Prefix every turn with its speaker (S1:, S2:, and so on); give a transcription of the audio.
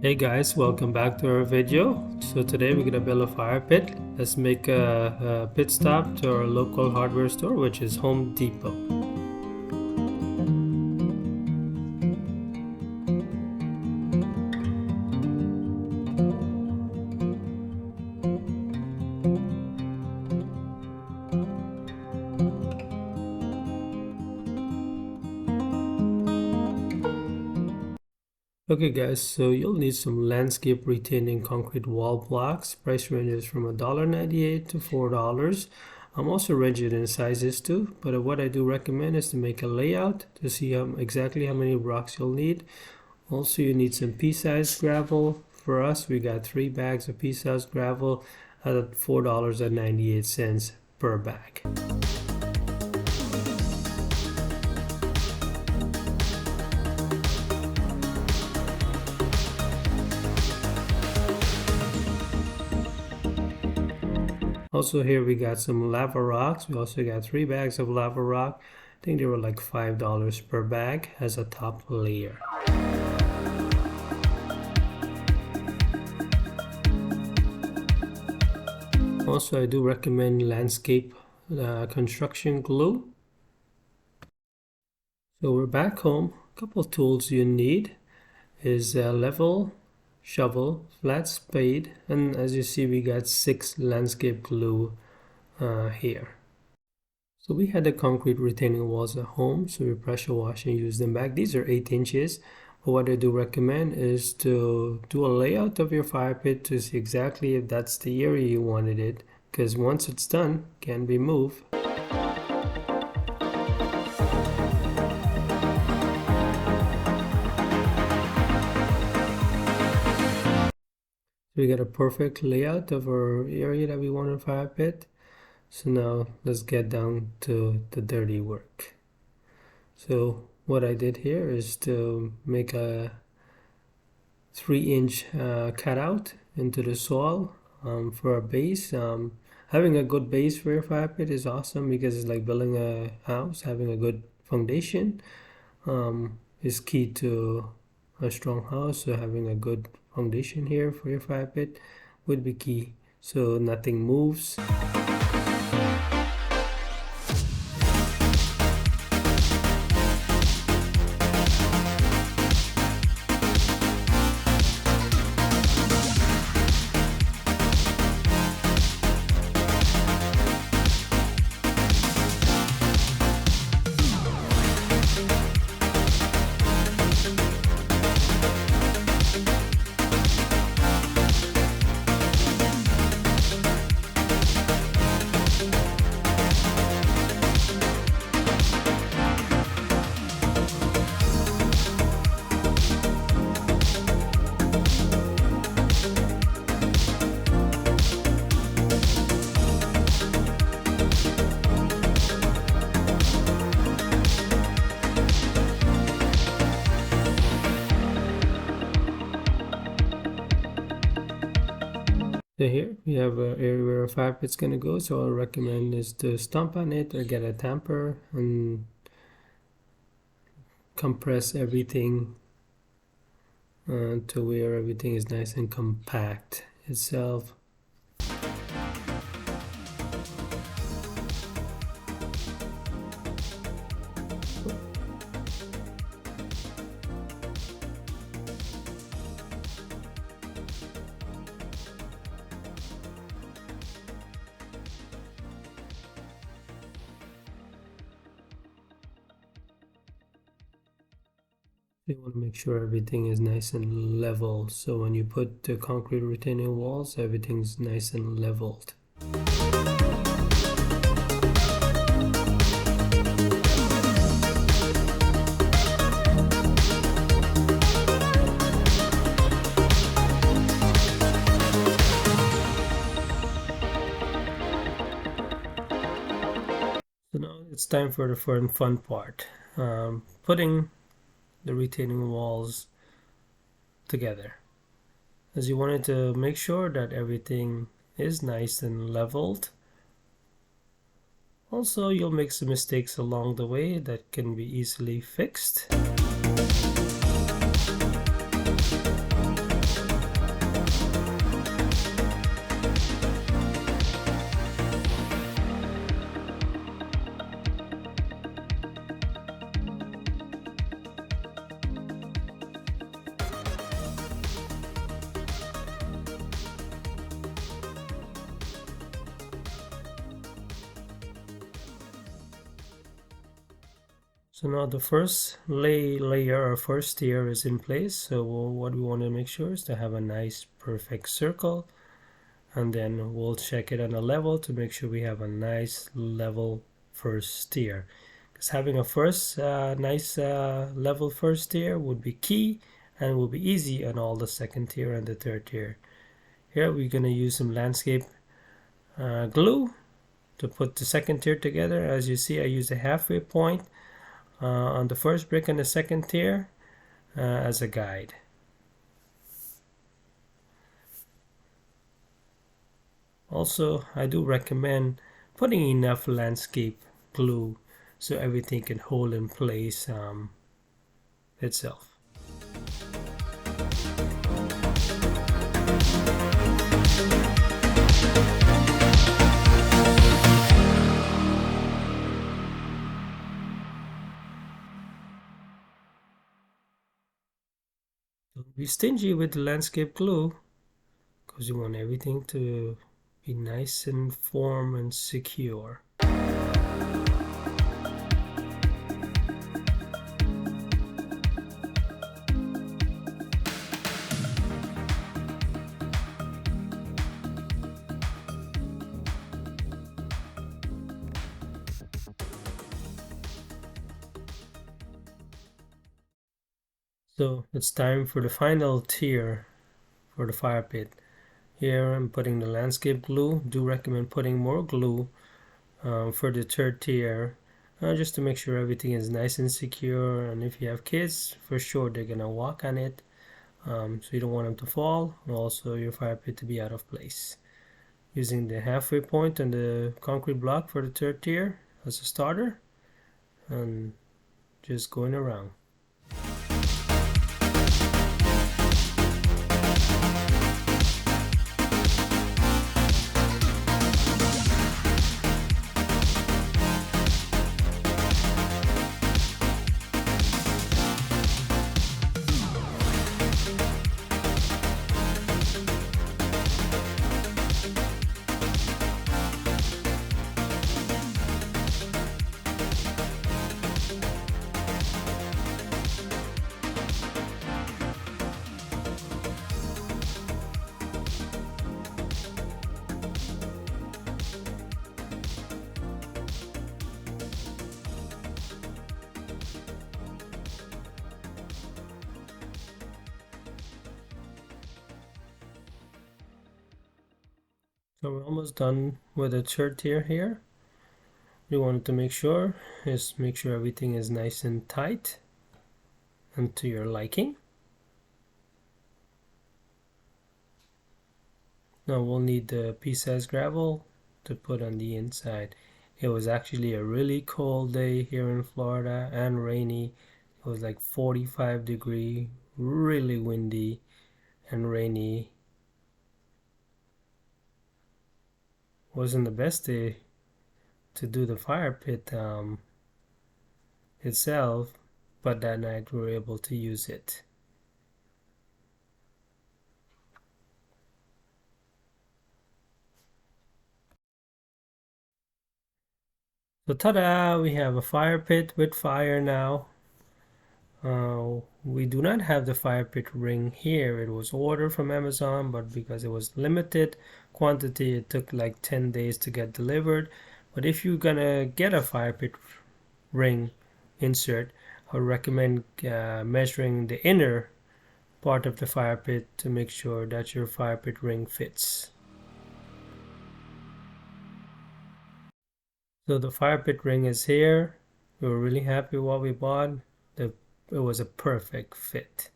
S1: Hey guys, welcome back to our video. So today we're gonna build a fire pit. Let's make a pit stop to our local hardware store, which is Home Depot. Okay guys, so you'll need some landscape retaining concrete wall blocks. Price ranges from $1.98 to $4. I'm also ranging in sizes too, but what I do recommend is to make a layout to see exactly how many blocks you'll need. Also, you need some pea-sized gravel. For us, we got 3 bags of pea-sized gravel at $4.98 per bag. Also here we got some lava rocks. We also got 3 bags of lava rock. I think they were like $5 per bag as a top layer. Also, I do recommend landscape construction glue. So we're back home. A couple of tools you need is a level, shovel, flat spade, and as you see we got 6 landscape glue here. So we had the concrete retaining walls at home, so we pressure wash and use them back. These are 8 inches. But what I do recommend is to do a layout of your fire pit to see exactly if that's the area you wanted it, because once it's done, it can be moved. We got a perfect layout of our area that we want in fire pit. So now let's get down to the dirty work. So what I did here is to make a 3-inch cutout into the soil for a base. Having a good base for your fire pit is awesome because it's like building a house. Having a good foundation is key to a strong house. So having a good foundation here for your fire pit would be key so nothing moves. So here we have an area where a fire pit's gonna go, so I'll recommend is to stomp on it or get a tamper and compress everything to where everything is nice and compact itself. You want to make sure everything is nice and level, so when you put the concrete retaining walls, everything's nice and leveled. So now it's time for the fun part, putting the retaining walls together, as you wanted to make sure that everything is nice and leveled. Also, you'll make some mistakes along the way that can be easily fixed. So now the first layer or first tier is in place. So what we want to make sure is to have a nice perfect circle, and then we'll check it on a level to make sure we have a nice level first tier. Because having a first nice level first tier would be key and will be easy on all the second tier and the third tier. Here we're going to use some landscape glue to put the second tier together. As you see, I use a halfway point on the first brick and the second tier as a guide. Also, I do recommend putting enough landscape glue so everything can hold in place itself. Don't be stingy with the landscape glue because you want everything to be nice and firm and secure. So it's time for the final tier for the fire pit. Here I'm putting the landscape glue. Do recommend putting more glue for the third tier just to make sure everything is nice and secure. And if you have kids, for sure they're gonna walk on it, so you don't want them to fall, and also your fire pit to be out of place. Using the halfway point and the concrete block for the third tier as a starter, and just going around. So we're almost done with the third tier here. We wanted to make sure everything is nice and tight and to your liking. Now we'll need the pea-sized gravel to put on the inside. It was actually a really cold day here in Florida and rainy. It was like 45 degree, really windy and rainy. Wasn't the best day to do the fire pit itself, but that night we were able to use it. So ta-da! We have a fire pit with fire now. We do not have the fire pit ring here. It was ordered from Amazon, but because it was limited quantity, it took like 10 days to get delivered. But if you're gonna get a fire pit ring insert, I would recommend measuring the inner part of the fire pit to make sure that your fire pit ring fits. So the fire pit ring is here. We were really happy with what we bought. It was a perfect fit.